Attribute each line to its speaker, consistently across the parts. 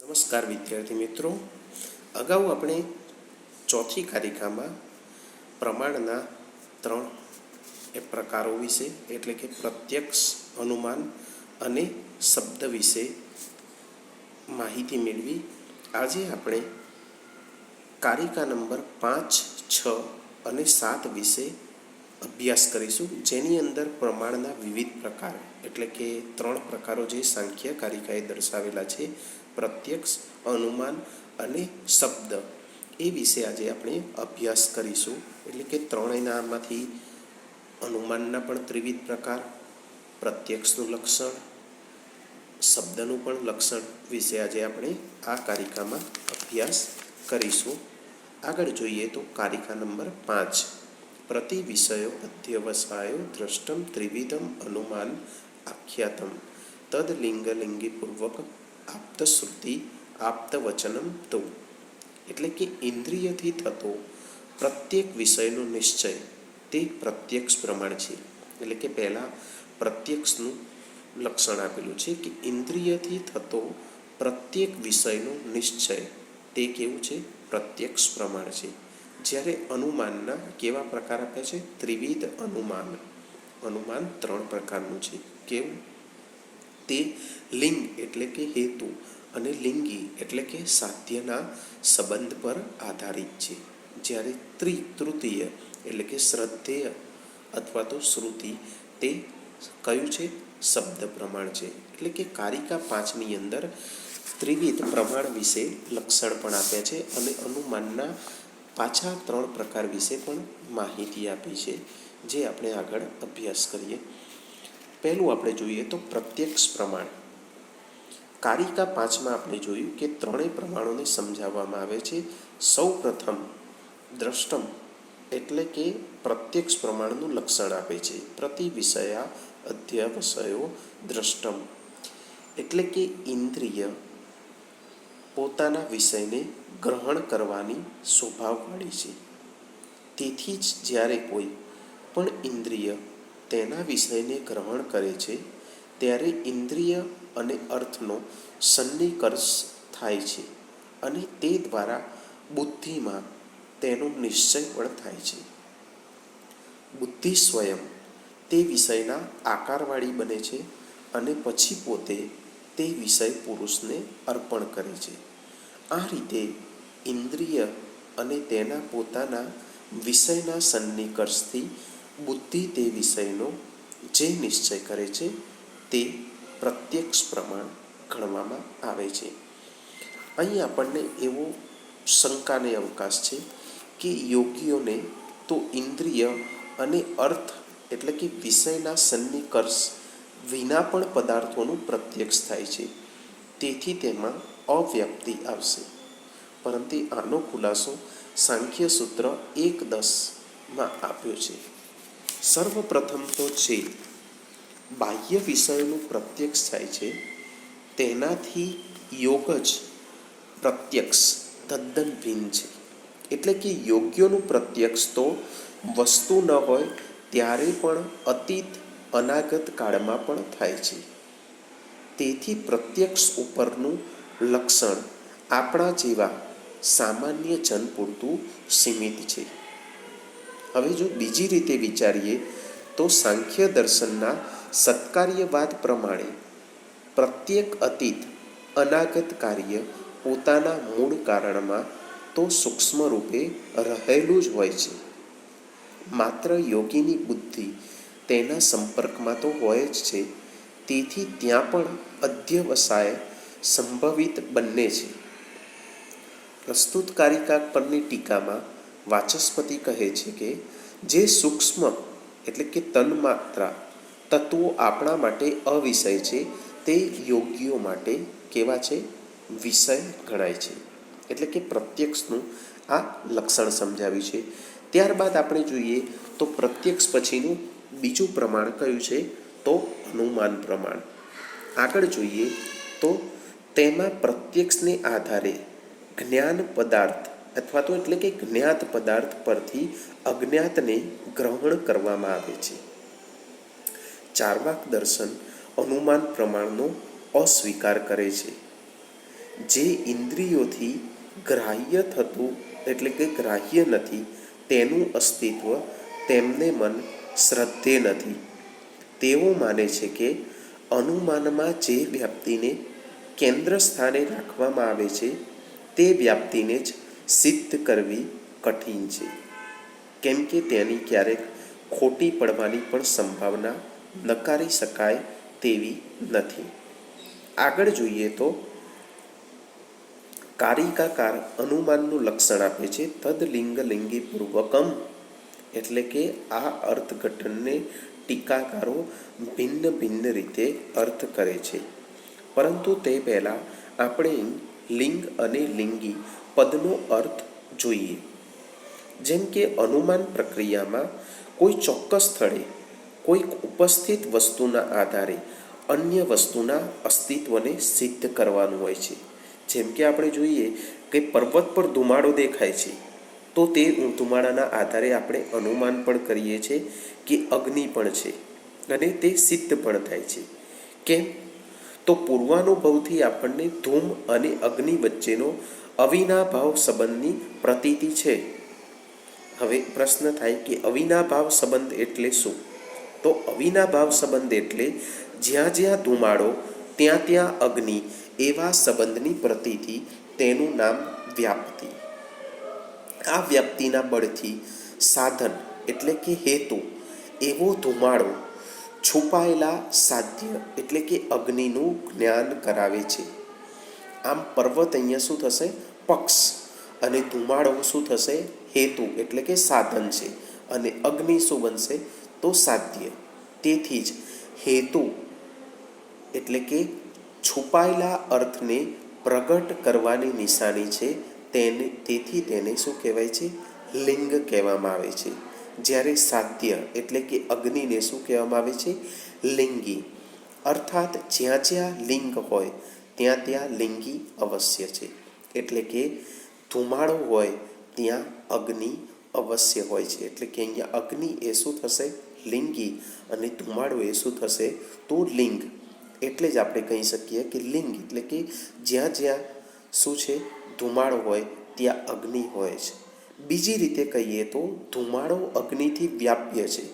Speaker 1: નમસ્કાર વિદ્યાર્થી મિત્રો, અગાઉ આપણે ચોથી કારિકામાં પ્રમાણના 3 પ્રકારો વિશે એટલે કે પ્રત્યક્ષ, અનુમાન અને શબ્દ વિશે માહિતી મેળવી. આજે આપણે કારિકા નંબર 5, 6 અને 7 વિશે અભ્યાસ કરીશું, જેની અંદર પ્રમાણના વિવિધ પ્રકાર એટલે કે 3 પ્રકારો જે સાંખ્ય કારિકાએ દર્શાવેલા છે, પ્રત્યક્ષ, અનુમાન અને શબ્દ, એ વિશે આજે આપણે અભ્યાસ કરીશું. એટલે કે ત્રણેયનામાંથી અનુમાનના પણ ત્રિવિધ પ્રકાર, પ્રત્યક્ષનું લક્ષણ, શબ્દનું પણ લક્ષણ વિશે આજે આપણે આ કારિકામાં અભ્યાસ કરીશું. આગળ જોઈએ તો કારિકા નંબર 5, પ્રતિ વિષયો અધ્યવસાયો દ્રષ્ટમ ત્રિવિધમ અનુમાન આખ્યાતમ તદ લિંગલિંગીપૂર્વક આપ્તશ્રુતિ આપ્તવચનમ તો. એટલે કે ઇન્દ્રિયથી થતો પ્રત્યેક વિષયનો નિશ્ચય તે પ્રત્યક્ષ પ્રમાણ છે. એટલે કે પહેલાં પ્રત્યક્ષનું લક્ષણ આપેલું છે કે ઇન્દ્રિયથી થતો પ્રત્યેક વિષયનો નિશ્ચય તે કેવું છે? પ્રત્યક્ષ પ્રમાણ છે. જ્યારે અનુમાનના કેવા પ્રકાર આપ્યા છે? ત્રિવિધ અનુમાન. અનુમાન 3 પ્રકારનું છે. કેવું? તે લિંગ એટલે કે હેતુ અને લિંગી એટલે કે સાધ્યના સંબંધ પર આધારિત છે. જ્યારે તૃતીય એટલે કે શ્રદ્ધેય અથવા તો શ્રુતિ તે કયું છે? શબ્દ પ્રમાણ છે. એટલે કે કારિકા 5ની અંદર ત્રિવિધ પ્રમાણ વિશે લક્ષણ પણ આપ્યા છે અને અનુમાનના પાછા 3 પ્રકાર વિશે પણ માહિતી આપી છે, જે આપણે આગળ અભ્યાસ કરીએ. પહેલું આપણે જોઈએ તો પ્રત્યક્ષ પ્રમાણ. કારિકા 5માં આપણે જોયું કે ત્રણેય પ્રમાણોને સમજાવવામાં આવે છે. સૌ પ્રથમ દ્રષ્ટમ એટલે કે પ્રત્યક્ષ પ્રમાણનું લક્ષણ આપે છે. પ્રતિ વિષયા અધ્યવસાયો દ્રષ્ટમ એટલે કે ઇન્દ્રિય પોતાના વિષયને ગ્રહણ કરવાની સ્વભાવવાળી છે. તેથી જ જ્યારે કોઈ પણ ઇન્દ્રિય તેના વિષયને ગ્રહણ કરે છે ત્યારે ઇન્દ્રિય અને અર્થનો સન્નિકર્ષ થાય છે અને તે દ્વારા બુદ્ધિમાં તેનો નિશ્ચય પણ થાય છે. બુદ્ધિ સ્વયં તે વિષયના આકારવાળી બને છે અને પછી પોતે તે વિષય પુરુષને અર્પણ કરે છે. આ રીતે ઇન્દ્રિય અને તેના પોતાના વિષયના સન્નિકર્ષથી બુદ્ધિ તે વિષયનો જે નિશ્ચય કરે છે તે પ્રત્યક્ષ પ્રમાણ ગણવામાં આવે છે. અહીં આપણને એવો શંકાને અવકાશ છે કે યોગીઓને તો ઇન્દ્રિય અને અર્થ એટલે કે વિષયના સન્નિકર્ષ વિના પણ પદાર્થોનું પ્રત્યક્ષ થાય છે, તેથી તેમાં અવ્યાપ્તિ આવશે. પરંતુ આનો ખુલાસો સાંખ્ય સૂત્ર 1.10માં આપ્યો છે. સર્વપ્રથમ તો છે બાહ્ય વિષયોનું પ્રત્યક્ષ થાય છે, તેનાથી યોગ જ પ્રત્યક્ષ તદ્દન ભિન્ન છે. એટલે કે યોગ્યોનું પ્રત્યક્ષ તો વસ્તુ ન હોય ત્યારે પણ અતીત અનાગત કાળમાં પણ થાય છે. તેથી પ્રત્યક્ષ ઉપરનું લક્ષણ આપણા જેવા સામાન્ય જન પૂરતું સીમિત છે. હવે જો બીજી રીતે વિચારીએ તો સાંખ્ય દર્શનના સત્કાર્યવાદ પ્રમાણે પ્રત્યેક અતીત અનાગત કાર્ય પોતાના મૂળ કારણમાં તો સૂક્ષ્મ રૂપે રહેલું જ હોય છે. માત્ર યોગીની બુદ્ધિ તેના સંપર્કમાં તો હોય જ છે, તેથી ત્યાં પણ અધ્યવસાય સંભવિત બંને છે. પ્રસ્તુત કારિકા પરની ટીકામાં વાચસ્પતિ કહે છે કે જે સૂક્ષ્મ એટલે કે તન્માત્રા તત્વો આપણા માટે અવિષય છે તે યોગીઓ માટે કેવા છે? વિષય ગણાય છે. એટલે કે પ્રત્યક્ષનું આ લક્ષણ સમજાવ્યું છે. ત્યારબાદ આપણે જોઈએ તો પ્રત્યક્ષ પછીનું બીજું પ્રમાણ કયું છે? તો અનુમાન પ્રમાણ. આગળ જોઈએ તો તેમાં પ્રત્યક્ષને આધારે જ્ઞાન પદાર્થ અથવા તો એટલે કે જ્ઞાત પદાર્થ પરથી અજ્ઞાતને ગ્રહણ કરવામાં આવે છે. ચાર્વાક દર્શન અનુમાન પ્રમાણનો અસ્વીકાર કરે છે. જે ઇન્દ્રિયોથી ગ્રાહ્ય થતું એટલે કે ગ્રાહ્ય નથી તેનું અસ્તિત્વ તેમને મન શ્રદ્ધે નથી. તેઓ માને છે કે અનુમાનમાં જે વ્યાપ્તિને કેન્દ્ર સ્થાને રાખવામાં આવે છે તે વ્યાપ્તિને જ સિદ્ધ કરવી કઠિન છે, કેમ કે તેની ક્યારેક ખોટી પડવાની પણ સંભાવના નકારી શકાય તેવી નથી. આગળ જોઈએ તો કારિકાકાર અનુમાનનું લક્ષણ આપે છે તદલિંગ લિંગી પૂર્વકમ, એટલે કે આ અર્થઘટનને ટીકાકારો ભિન્ન ભિન્ન રીતે અર્થ કરે છે. પરંતુ તે પહેલાં આપણે લિંગ અને લિંગી પદનો અર્થ જોઈએ. જેમ કે અનુમાન પ્રક્રિયામાં કોઈ ચોક્કસ સ્થળે કોઈક ઉપસ્થિત વસ્તુના આધારે અન્ય વસ્તુના અસ્તિત્વને સિદ્ધ કરવાનું હોય છે. જેમ કે આપણે જોઈએ કે પર્વત પર ધુમાડો દેખાય છે તો તે ધુમાડાના આધારે આપણે અનુમાન પણ કરીએ છીએ કે અગ્નિ પણ છે અને તે સિદ્ધ પણ થાય છે. કેમ? તો પૂર્વાનુભવથી આપણને ધૂમ અને અગ્નિ વચ્ચેનો અવિનાભાવ સંબંધની પ્રતીતિ છે. હવે પ્રશ્ન થાય કે અવિનાભાવ સંબંધ એટલે શું? તો અવિનાભાવ સંબંધ એટલે જ્યાં જ્યાં ધુમાડો ત્યાં ત્યાં અગ્નિ એવા સંબંધની પ્રતીતિ, તેનું નામ વ્યાપ્તિ. આ વ્યાપ્તિના બળથી સાધન એટલે કે હેતુ એવો ધુમાડો છુપાયેલા સાધ્ય એટલે કે અગ્નિનું જ્ઞાન કરાવે છે. આમ પર્વત અહીંયા શું થશે? પક્ષ, અને ધુમાડો શું થશે? હેતુ એટલે કે સાધન છે, અને અગ્નિ શું બનશે? તો સાધ્ય. તેથી જ હેતુ એટલે કે છુપાયેલા અર્થને પ્રગટ કરવાની નિશાની છે. તેથી તેને શું કહેવાય છે? લિંગ કહેવામાં આવે છે. જ્યારે સાધ્ય એટલે કે અગ્નિને શું કહેવામાં આવે છે? લિંગી. અર્થાત જ્યાં જ્યાં લિંગ હોય ત્યાં ત્યાં લિંગી અવશ્ય છે. એટલે કે ધુમાડો હોય ત્યાં અગ્નિ અવશ્ય હોય છે. એટલે કે અહીંયા અગ્નિ એ શું થશે? લિંગી, અને ધુમાડો એ શું થશે? તો લિંગ. એટલે જ આપણે કહી શકીએ કે લિંગ એટલે કે જ્યાં જ્યાં શું છે? ધુમાડો હોય ત્યાં અગ્નિ હોય છે. બીજી રીતે કહીએ તો ધુમાડો અગ્નિથી વ્યાપ્ય છે,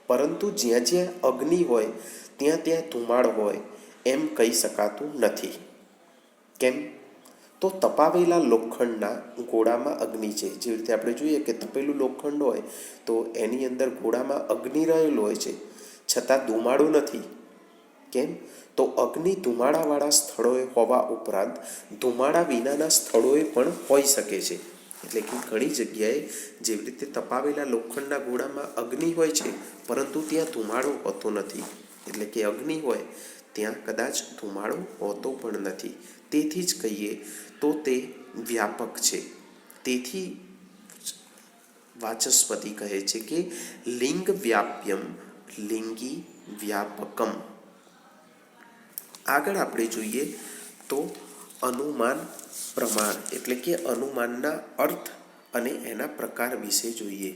Speaker 1: પરંતુ જ્યાં જ્યાં અગ્નિ હોય ત્યાં ત્યાં ધુમાડો હોય એમ કહી શકાતું નથી. કેમ? તો તપાવેલા લોખંડના ગોળામાં અગ્નિ છે. જેવી રીતે આપણે જોઈએ કે તપેલું લોખંડ હોય તો એની અંદર ગોળામાં અગ્નિ રહેલો હોય છે, છતાં ધુમાડો નથી. કેમ? તો અગ્નિ ધુમાડાવાળા સ્થળોએ હોવા ઉપરાંત ધુમાડા વિનાના સ્થળોએ પણ હોઈ શકે છે. એટલે કે ઘણી જગ્યાએ જેવી રીતે તપાવેલા લોખંડના ગોળામાં અગ્નિ હોય છે પરંતુ ત્યાં ધુમાડો હોતો નથી. એટલે કે અગ્નિ હોય ત્યાં કદાચ ધુમાડો હોતો પણ નથી. તેથી જ કહીએ તો તે વ્યાપક છે. તેથી વાચસ્પતિ કહે છે કે લિંગ વ્યાપ્યમ લિંગી વ્યાપકમ. આગળ આપણે જોઈએ તો અનુમાન પ્રમાણ એટલે કે અનુમાનના અર્થ અને એના પ્રકાર વિશે જોઈએ.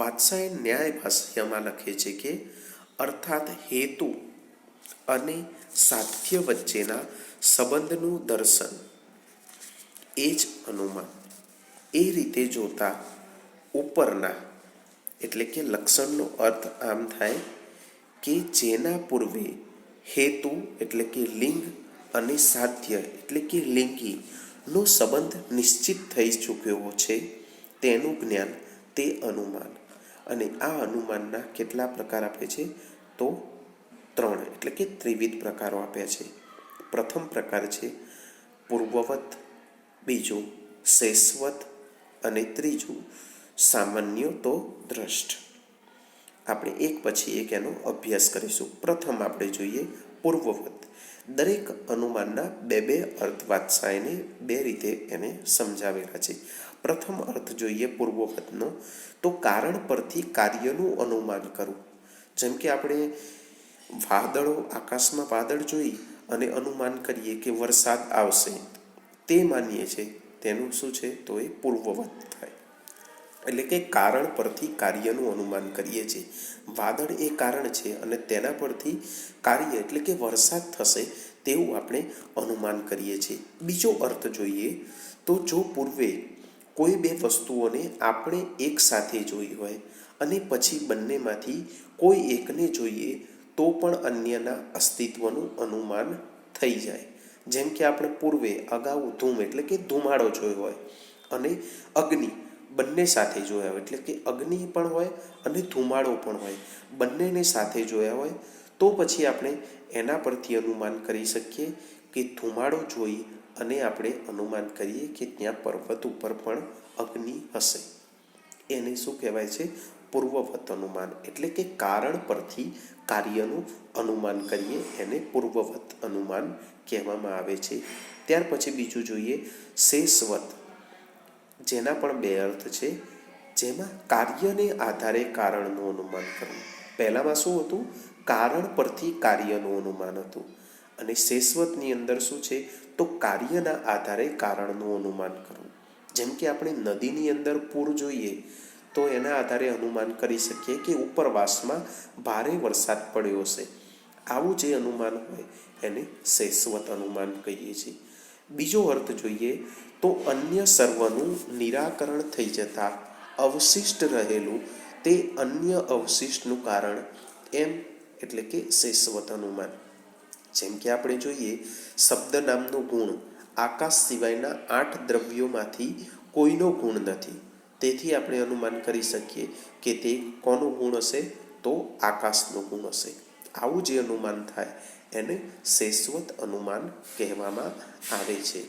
Speaker 1: વાત્સાયન ન્યાય ભાષ્યમાં લખે છે કે અર્થાત હેતુ અને સાધ્ય વચ્ચેના સંબંધનું દર્શન એ જ અનુમાન. એ રીતે જોતા ઉપરના એટલે કે લક્ષણનો અર્થ આમ થાય કે જેના પૂર્વે હેતુ એટલે કે લિંગ અને સાધ્ય એટલે કે લિંગી નો સંબંધ નિશ્ચિત થઈ ચૂક્યો છે તેનું જ્ઞાન તે અનુમાન. અને આ અનુમાનના કેટલા પ્રકાર આપે છે? તો 3 એટલે કે ત્રિવિધ પ્રકારો આપ્યા છે. પ્રથમ પ્રકાર છે પૂર્વવત, બીજું શેષવત, અને ત્રીજું સામાન્ય તો દ્રષ્ટ. આપણે એક પછી એક એનો અભ્યાસ કરીશું. પ્રથમ આપણે જોઈએ પૂર્વવત. દરેક અનુમાનના બે અર્થ વાત્સાયને 2 રીતે એને સમજાવેલા છે. પ્રથમ અર્થ જોઈએ પૂર્વવતનો, તો કારણ પરથી કાર્યનું અનુમાન કરવું. જેમ કે આપણે વાદળો, આકાશમાં વાદળ જોઈ અને અનુમાન કરીએ કે વરસાદ આવશે, તે માનીએ છીએ, તેનું શું છે? તો એ પૂર્વવત થાય. એટલે કે કારણ પરથી કાર્યનું અનુમાન કરીએ છીએ. વાદળ એ કારણ છે અને તેના પરથી કાર્ય એટલે કે વરસાદ થશે તેવું આપણે અનુમાન કરીએ છીએ. બીજો અર્થ જોઈએ તો જો પૂર્વે કોઈ બે વસ્તુઓને આપણે એકસાથે જોઈ હોય અને પછી બંનેમાંથી કોઈ એકને જોઈએ તો પણ અન્યના અસ્તિત્વનું અનુમાન થઈ જાય. જેમ કે આપણે પૂર્વે અગાઉ ધૂમ એટલે કે ધુમાડો જોયો હોય અને અગ્નિ બંને સાથે જોયા હોય, એટલે કે અગ્નિ પણ હોય અને ધુમાડો પણ હોય, બંનેને સાથે જોયા હોય તો પછી આપણે એના પરથી અનુમાન કરી શકીએ કે ધુમાડો જોઈ અને આપણે અનુમાન કરીએ કે ત્યાં પર્વત ઉપર પણ અગ્નિ હશે. એને શું કહેવાય છે? પૂર્વવત અનુમાન. એટલે કે કારણ પરથી કાર્યનું અનુમાન કરીએ એને પૂર્વવત અનુમાન કહેવામાં આવે છે. ત્યાર પછી બીજું જોઈએ શેષવત, જેના પણ બે અર્થ છે. જેમાં કાર્યને આધારે કારણનું અનુમાન કરવું. પહેલામાં શું હતું? કારણ પરથી કાર્યનું અનુમાન હતું. અને શેષવતની અંદર શું છે? તો કાર્યના આધારે કારણનું અનુમાન કરવું. જેમ કે આપણે નદીની અંદર પૂર જોઈએ તો એના આધારે અનુમાન કરી શકીએ કે ઉપરવાસમાં ભારે વરસાદ પડ્યો હશે. આવું જે અનુમાન હોય એને શેષવત અનુમાન કહીએ છીએ. બીજો અર્થ જોઈએ તો અન્ય સર્વનું નિરાકરણ થઈ જતાં અવશિષ્ટ રહેલું તે અન્ય અવશિષ્ટનું કારણ એમ, એટલે કે શેષવત અનુમાન. જેમ કે આપણે જોઈએ શબ્દ નામનો ગુણ આકાશ સિવાયના 8 દ્રવ્યોમાંથી કોઈનો ગુણ નથી. તેથી આપણે અનુમાન કરી શકીએ કે તે કોનો ગુણ હશે? તો આકાશનો ગુણ હશે. આવું જે અનુમાન થાય એને શેષવત અનુમાન કહેવામાં આવે છે.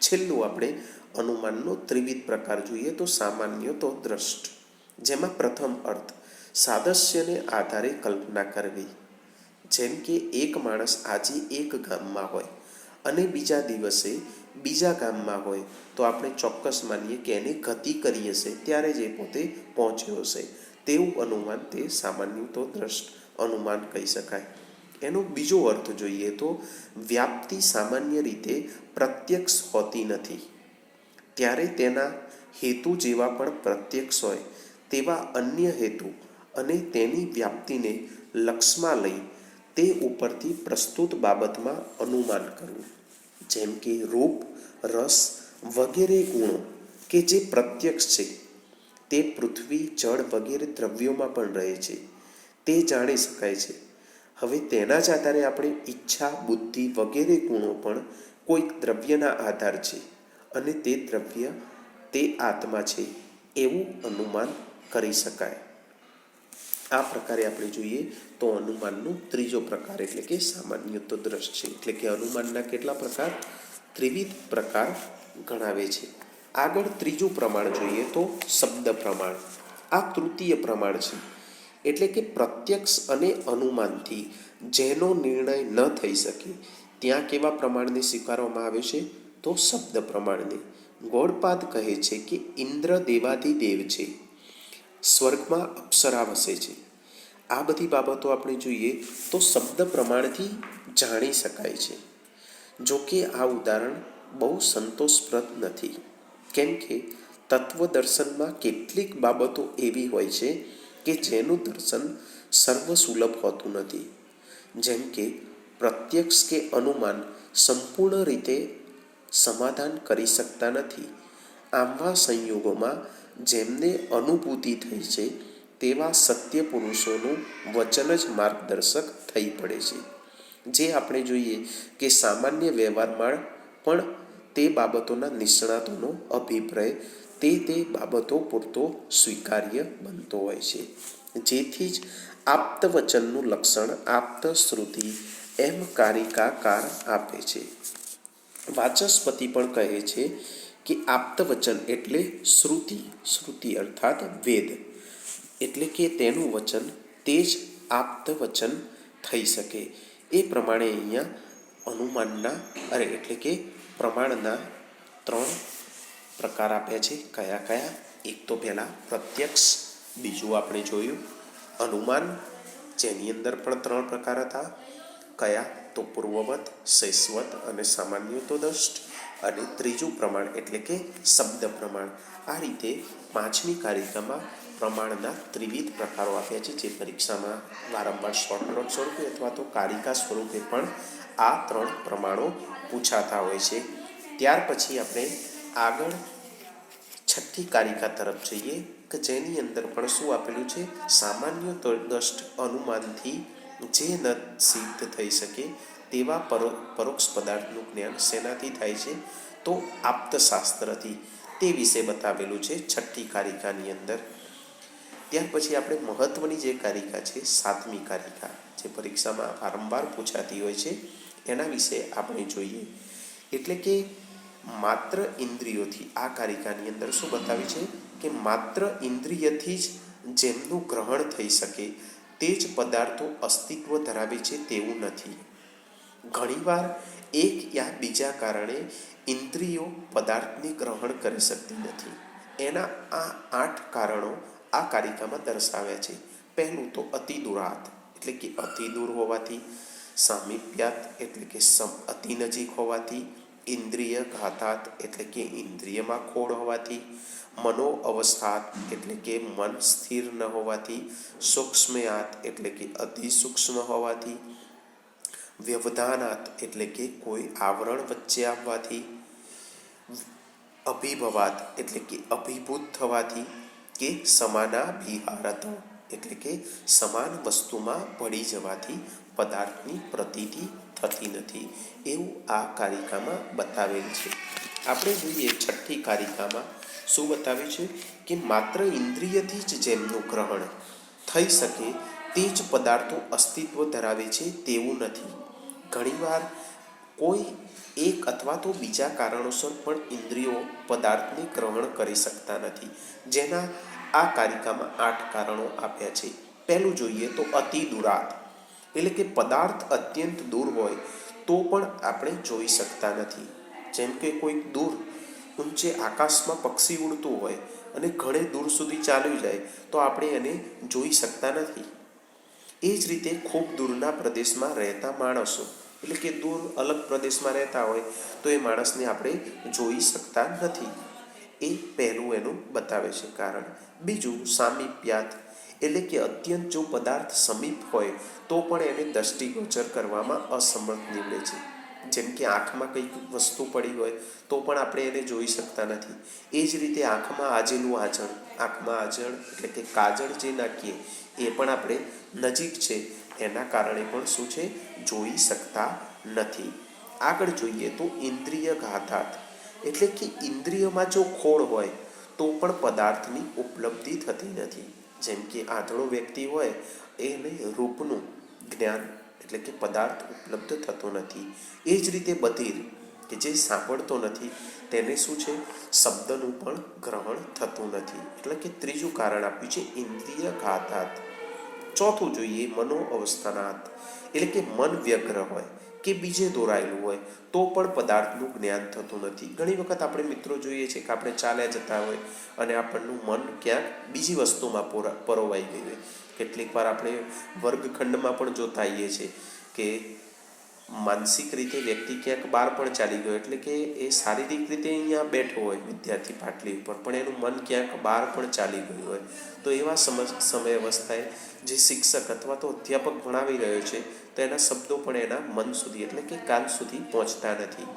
Speaker 1: છેલ્લું આપણે અનુમાનનો ત્રિવિધ પ્રકાર જોઈએ તો સામાન્ય તો દ્રષ્ટ. જેમાં પ્રથમ અર્થ સાદૃશ્યને આધારે કલ્પના કરવી. જેમ કે એક માણસ આજે એક ગામમાં હોય અને બીજા દિવસે બીજા ગામમાં હોય તો આપણે ચોક્કસ માનીએ કે એને ગતિ કરી હશે, ત્યારે જ એ પોતે પહોંચ્યો હશે. તેવું અનુમાન તે સામાન્ય તો દ્રષ્ટ અનુમાન કહી શકાય. એનો બીજો અર્થ જોઈએ તો વ્યાપ્તિ સામાન્ય રીતે પ્રત્યક્ષ હોતી નથી, ત્યારે તેના હેતુ જેવા પણ પ્રત્યક્ષ હોય તેવા અન્ય હેતુ અને તેની વ્યાપ્તિને લક્ષમાં લઈ તે ઉપરથી પ્રસ્તુત બાબતમાં અનુમાન કરવું. જેમ કે રૂપ, રસ વગેરે ગુણો કે જે પ્રત્યક્ષ છે તે પૃથ્વી, જળ વગેરે દ્રવ્યોમાં પણ રહે છે, તે જાણી શકાય છે. હવે તેના જ આધારે આપણે ઈચ્છા, બુદ્ધિ વગેરે ગુણો પણ કોઈક દ્રવ્યના આધાર છે અને તે દ્રવ્ય તે આત્મા છે એવું અનુમાન કરી શકાય. આ પ્રકારે આપણે જોઈએ તો અનુમાનનો ત્રીજો પ્રકાર એટલે કે સામાન્ય તો દ્રષ્ટ છે. એટલે કે અનુમાનના કેટલા પ્રકાર? ત્રિવિધ પ્રકાર ગણાવે છે. આગળ ત્રીજું પ્રમાણ જોઈએ તો શબ્દ પ્રમાણ. આ તૃતીય પ્રમાણ છે. એટલે કે પ્રત્યક્ષ અને અનુમાનથી જેનો નિર્ણય ન થઈ શકે ત્યાં કેવા પ્રમાણને સ્વીકારવામાં આવે છે? તો શબ્દ પ્રમાણને. ગૌડપાદ કહે છે કે ઇન્દ્ર દેવાધિદેવ છે, સ્વર્ગમાં અપ્સરા વસે છે. આ બધી બાબતો આપણે જોઈએ તો શબ્દ પ્રમાણથી જાણી શકાય છે. જો કે આ ઉદાહરણ બહુ સંતોષપ્રદ નથી, કેમ કે તત્વદર્શનમાં કેટલીક બાબતો એવી હોય છે કે જેનું દર્શન સર્વસુલભ હોતું નથી. જેમ કે પ્રત્યક્ષ કે અનુમાન સંપૂર્ણ રીતે સમાધાન કરી શકતા નથી. આવા સંયોગોમાં જેમને અનુભૂતિ થઈ છે તેવા સત્ય પુરુષોનું વચન જ માર્ગદર્શક થઈ પડે છે. જે આપણે જોઈએ કે સામાન્ય વ્યવહારમાં પણ તે બાબતોના નિષ્ણાતોનો અભિપ્રાય તે બાબતો પૂરતો સ્વીકાર્ય બનતો હોય છે. જેથી જ આપ્ત વચનનું લક્ષણ આપ્ત શ્રુતિ એમ કારિકાકાર આપે છે. વાચસ્પતિ પણ કહે છે કે આપ્ત વચન એટલે શ્રુતિ અર્થાત વેદ, એટલે કે તેનું વચન તે જ આપ્ત વચન થઈ શકે. એ પ્રમાણે અહીંયા અનુમાનના એટલે કે પ્રમાણના 3 પ્રકાર આપ્યા છે. કયા કયા? એક તો પહેલાં પ્રત્યક્ષ, બીજું આપણે જોયું અનુમાન, જેની અંદર પણ 3 પ્રકાર હતા. કયા? તો પૂર્વવત, શેષવત અને સામાન્ય તો દ્રષ્ટ. અને ત્રીજું પ્રમાણ એટલે કે શબ્દ પ્રમાણ. આ રીતે 5મી કારિકામાં પ્રમાણના ત્રિવિધ પ્રકારો આપ્યા છે, જે પરીક્ષામાં વારંવાર શોર્ટ નોટ સ્વરૂપે અથવા તો કારિકા સ્વરૂપે પણ આ 3 પ્રમાણો પૂછાતા હોય છે. ત્યાર પછી આપણે આગળ છઠ્ઠી કારિકા તરફ જઈએ કે જેની અંદર પણ શું આપેલું છે, સામાન્ય તટસ્થ અનુમાનથી જે ન સિદ્ધ થઈ શકે તેવા પરોક્ષ પદાર્થનું જ્ઞાન શેનાથી થાય છે, તો આપ્તશાસ્ત્રથી. તે વિશે બતાવેલું છે છઠ્ઠી કારિકાની અંદર. ત્યાર પછી આપણે મહત્વની જે કારિકા છે, સાતમી કારિકા, જે પરીક્ષામાં વારંવાર પૂછાતી હોય છે, એના વિશે આપણે જોઈએ. એટલે કે માત્ર ઇન્દ્રિયોથી, આ કારિકાની અંદર શું બતાવ્યું છે કે માત્ર ઇન્દ્રિયથી જ જેમનું ગ્રહણ થઈ શકે તે જ પદાર્થો અસ્તિત્વ ધરાવે છે તેવું નથી. ઘણીવાર એક યા બીજા કારણે ઇન્દ્રિયો પદાર્થને ગ્રહણ કરી શકતી નથી. એના આ 8 કારણો આ કારિકામાં દર્શાવ્યા છે. પહેલું તો અતિ દૂરાત, એટલે કે અતિ દૂર હોવાથી, સામીપ્યાત એટલે કે અતિ નજીક હોવાથી, ઇન્દ્રિય ઘાતાત એટલે કે ઇન્દ્રિયમાં ખોડ હોવાથી, મનો અવસ્થાત એટલે કે મન સ્થિર ન હોવાથી, સૂક્ષ્મયાત એટલે કે અતિ સૂક્ષ્મ હોવાથી, વ્યવધાનાત એટલે કે કોઈ આવરણ વચ્ચે આવવાથી, અભિભવાત એટલે કે અભિભૂત થવાથી, કે સમાનાભિહારત એટલે કે સમાન વસ્તુમાં ભળી જવાથી પદાર્થની પ્રતીતિ થતી નથી, એવું આ કારિકામાં બતાવેલ છે. આપણે જોઈએ છઠ્ઠી કારિકામાં શું બતાવ્યું છે કે માત્ર ઇન્દ્રિયથી જ જેમનું ગ્રહણ થઈ શકે તે જ પદાર્થો અસ્તિત્વ ધરાવે છે તેવું નથી. ઘણીવાર કોઈ એક અથવા તો બીજા કારણોસર પણ ઇન્દ્રિયો પદાર્થને ગ્રહણ કરી શકતા નથી, જેના આ કારિકામાં 8 કારણો આપ્યા છે. પહેલું જોઈએ તો અતિ દૂરાત, એટલે કે પદાર્થ અત્યંત દૂર હોય તો પણ આપણે જોઈ શકતા નથી. જેમ કે કોઈક દૂર ઊંચે આકાશમાં પક્ષી ઉડતું હોય અને ઘણે દૂર સુધી ચાલ્યું જાય તો આપણે એને જોઈ શકતા નથી. એ જ રીતે ખૂબ દૂરના પ્રદેશમાં રહેતા માણસો, એટલે કે દૂર અલગ પ્રદેશમાં રહેતા હોય તો એ માણસને આપણે જોઈ શકતા નથી. એ પહેલું એનું બતાવે છે કારણ. બીજું સામીપ્યાત, એટલે કે અત્યંત જો પદાર્થ સમીપ હોય તો પણ એને દ્રષ્ટિગોચર કરવામાં અસમર્થ નીવડે છે. જેમ કે આંખમાં કંઈક વસ્તુ પડી હોય તો પણ આપણે એને જોઈ શકતા નથી. એ જ રીતે આંખમાં આજળ એટલે કે કાજળ જે નાખીએ એ પણ આપણે નજીક છે એના કારણે પણ શું છે, જોઈ શકતા નથી. આગળ જોઈએ તો ઇન્દ્રિય ઘાતાત, એટલે કે ઇન્દ્રિયમાં જો ખોડ હોય તો પણ પદાર્થની ઉપલબ્ધિ થતી નથી. જેમ કે આંધળો વ્યક્તિ હોય એને રૂપનું જ્ઞાન એટલે કે પદાર્થ ઉપલબ્ધ થતો નથી. એ જ રીતે બધિર કે જે સાંભળતો નથી તેને શું છે, શબ્દનું પણ ગ્રહણ થતું નથી. એટલે કે ત્રીજું કારણ આપ્યું છે ઇન્દ્રિય ઘાતાત. ચોથું જોઈએ મનો અવસ્થાનાત, એટલે કે મન વ્યગ્ર હોય કે બીજે દોરાયેલું હોય તો પણ પદાર્થનું જ્ઞાન થતું નથી. ઘણી વખત આપણે મિત્રો જોઈએ છીએ કે આપણે ચાલ્યા જતા હોય અને આપણનું મન ક્યાંક બીજી વસ્તુમાં પરોવાઈ ગયું હોય. કેટલીક વાર આપણે વર્ગખંડમાં પણ જોતા આવીએ છીએ કે માનસિક રીતે વ્યક્તિ ક્યાંક બહાર પણ ચાલી ગયો, એટલે કે એ શારીરિક રીતે અહીંયા બેઠો હોય વિદ્યાર્થી પાટલી ઉપર, પણ એનું મન ક્યાંક બહાર પણ ચાલી ગયું હોય. તો એવા સમય અવસ્થાએ જે શિક્ષક અથવા તો અધ્યાપક ભણાવી રહ્યો છે તો એના શબ્દો પણ એના મન સુધી એટલે કે કાન સુધી પહોંચતા નથી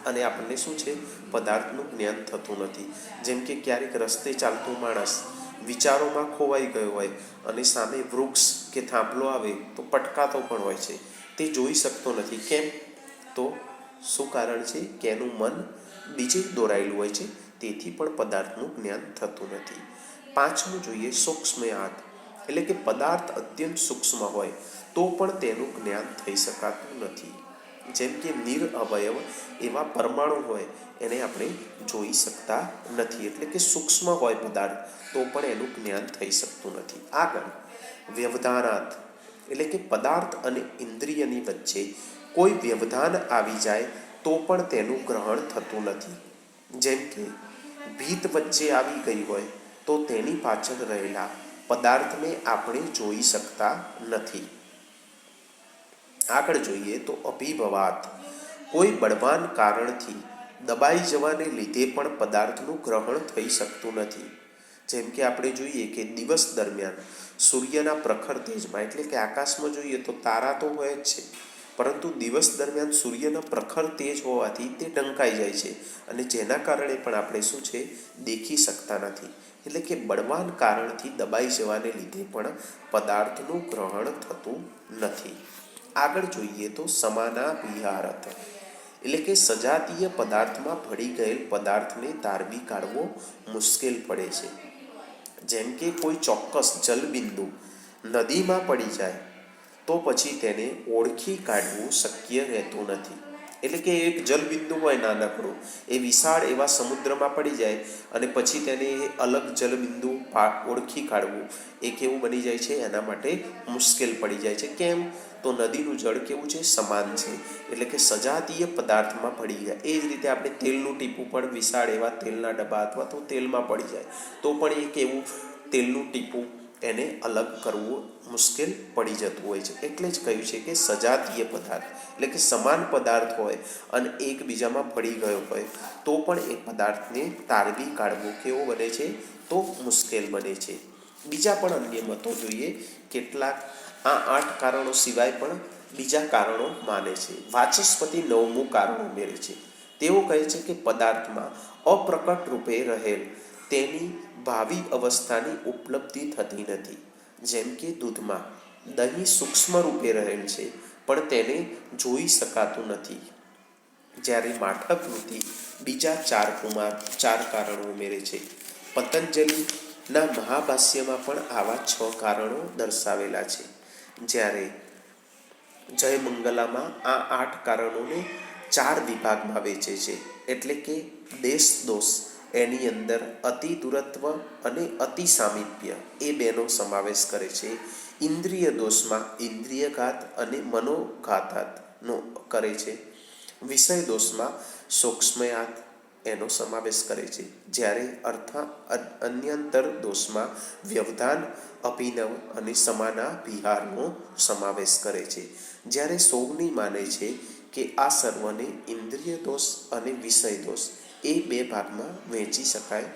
Speaker 1: અને આપણને શું છે, પદાર્થનું જ્ઞાન થતું નથી. જેમ કે ક્યારેક રસ્તે ચાલતું માણસ વિચારોમાં ખોવાઈ ગયો હોય અને સામે વૃક્ષ કે થાંભલો આવે તો પટકાતો પણ હોય છે, તે જોઈ શકતો નથી. કેમ? તો શું કારણ છે કે એનું મન બીજે દોરાયેલું હોય છે, તેથી પણ પદાર્થનું જ્ઞાન થતું નથી. પાંચમું જોઈએ સૂક્ષ્મયાત, એટલે કે પદાર્થ અત્યંત સૂક્ષ્મ હોય તો પણ તેનું જ્ઞાન થઈ શકાતું નથી. જેમ કે નિરઅવયવ એવા પરમાણુ હોય એને આપણે જોઈ શકતા નથી, એટલે કે સૂક્ષ્મ હોય પદાર્થ તો પણ એનું જ્ઞાન થઈ શકતું નથી. આગળ વ્યવધાનાત, એટલે કે પદાર્થ અને ઇન્દ્રિયની વચ્ચે કોઈ વ્યવધાન આવી જાય તો પણ તેનું ગ્રહણ થતું નથી. જેમ કે ભીત વચ્ચે આવી ગઈ હોય તો તેની પાછળ રહેલા પદાર્થને આપણે જોઈ શકતા નથી. આગળ જોઈએ તો અભિભવાત, કોઈ બળવાન કારણથી દબાઈ જવાને લીધે પણ પદાર્થનું ગ્રહણ થઈ શકતું નથી. જેમ કે આપણે જોઈએ કે દિવસ દરમિયાન સૂર્યના પ્રખર તેજમાં એટલે કે આકાશમાં જોઈએ તો તારા તો હોય જ છે, પરંતુ દિવસ દરમિયાન સૂર્યના પ્રખર તેજ હોવાથી તે ઢંકાઈ જાય છે અને જેના કારણે પણ આપણે શું છે દેખી શકતા નથી. એટલે કે બળવાન કારણથી દબાઈ જવાને લીધે પણ પદાર્થનું ગ્રહણ થતું નથી. આગળ જોઈએ તો સમાનાભિહારત એટલે કે સજાતીય પદાર્થમાં ભળી ગયેલ પદાર્થને તારવી કાઢવો મુશ્કેલ પડે છે. જેમ કે કોઈ ચોક્કસ જલબિંદુ નદીમાં પડી જાય તો પછી તેને ઓળખી કાઢવું શક્ય રહેતું નથી. એટલે કે એક જલબિંદુ હોય નાનકડું, એ વિશાળ એવા સમુદ્રમાં પડી જાય અને પછી તેને અલગ જલબિંદુ ઓળખી કાઢવું એ કેવું બની જાય છે, એના માટે મુશ્કેલ પડી જાય છે. કેમ? તો નદીનું જળ કેવું છે, સમાન છે. એટલે કે સજાતીય પદાર્થમાં પડી જાય. એ જ રીતે આપણે તેલનું ટીપું પણ વિશાળ એવા તેલના ડબ્બા અથવા તો તેલમાં પડી જાય તો પણ એક એવું તેલનું ટીપું એને અલગ કરવું મુશ્કેલ પડી જતું હોય છે. એટલે જ કહ્યું છે કે સજાતીય પદાર્થ એટલે કે સમાન પદાર્થ હોય અને એકબીજામાં ભળી ગયો હોય તો પણ એ પદાર્થને તારવી કાઢવો કેવો બને છે, તો મુશ્કેલ બને છે. બીજા પણ અન્ય મતો જોઈએ. કેટલાક આ 8 કારણો સિવાય પણ બીજા કારણો માને છે. વાચસ્પતિ 9મું કારણ ઉમેરે છે. તેઓ કહે છે કે પદાર્થમાં અપ્રકટ રૂપે રહેલ તેની ભાવિ અવસ્થાની ઉપલબ્ધિ થતી નથી. જેમ કે દૂધમાં દહીં સૂક્ષ્મ રૂપે રહેલ છે પણ તેને જોઈ શકાતું નથી. જ્યારે માઠકૃતિ બીજા 4 કારણો ઉમેરે છે. પતંજલિના મહાભાષ્યમાં પણ આવા 6 કારણો દર્શાવેલા છે. જ્યારે જયમંગલામાં આ 8 કારણોને 4 વિભાગમાં વેચે છે. એટલે કે દેશ દોષ, એની અંદર અતિ દૂરત્વ અને અતિ સામીપ્ય એ બેનો સમાવેશ કરે છે. ઇન્દ્રિય દોષમાં ઇન્દ્રિયઘાત અને મનોઘાતનો કરે છે. વિષય દોષમાં સૂક્ષ્મયાત એનો સમાવેશ કરે છે. જ્યારે અન્યંતર દોષમાં વ્યવધાન, અભિનવ અને સમાનાભિહારનો સમાવેશ કરે છે. જ્યારે સૌની માને છે કે આ સર્વને ઇન્દ્રિય દોષ અને વિષય દોષ એ 2 ભાગમાં વહેંચી શકાય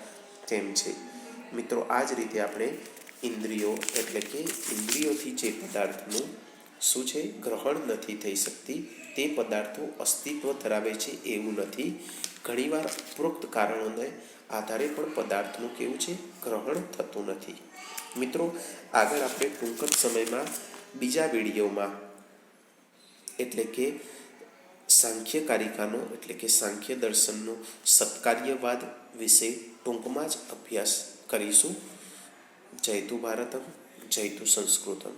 Speaker 1: તેમ છે. મિત્રો, આ જ રીતે આપણે ઇન્દ્રિયો એટલે કે ઇન્દ્રિયોથી જે પદાર્થનું શું છે ગ્રહણ નથી થઈ શકતી તે પદાર્થો અસ્તિત્વ ધરાવે છે એવું નથી. ઘણીવાર ઉપરોક્ત કારણોને આધારે પણ પદાર્થનું કેવું છે ગ્રહણ થતું નથી. મિત્રો, આગળ આપણે ટૂંક જ સમયમાં બીજા વિડીયોમાં એટલે કે સાંખ્ય કારિકાનો એટલે કે સાંખ્ય દર્શનનો સત્કાર્યવાદ વિશે ટૂંકમાં જ અભ્યાસ કરીશું. જયતુ ભારતમ, જયતુ સંસ્કૃતમ.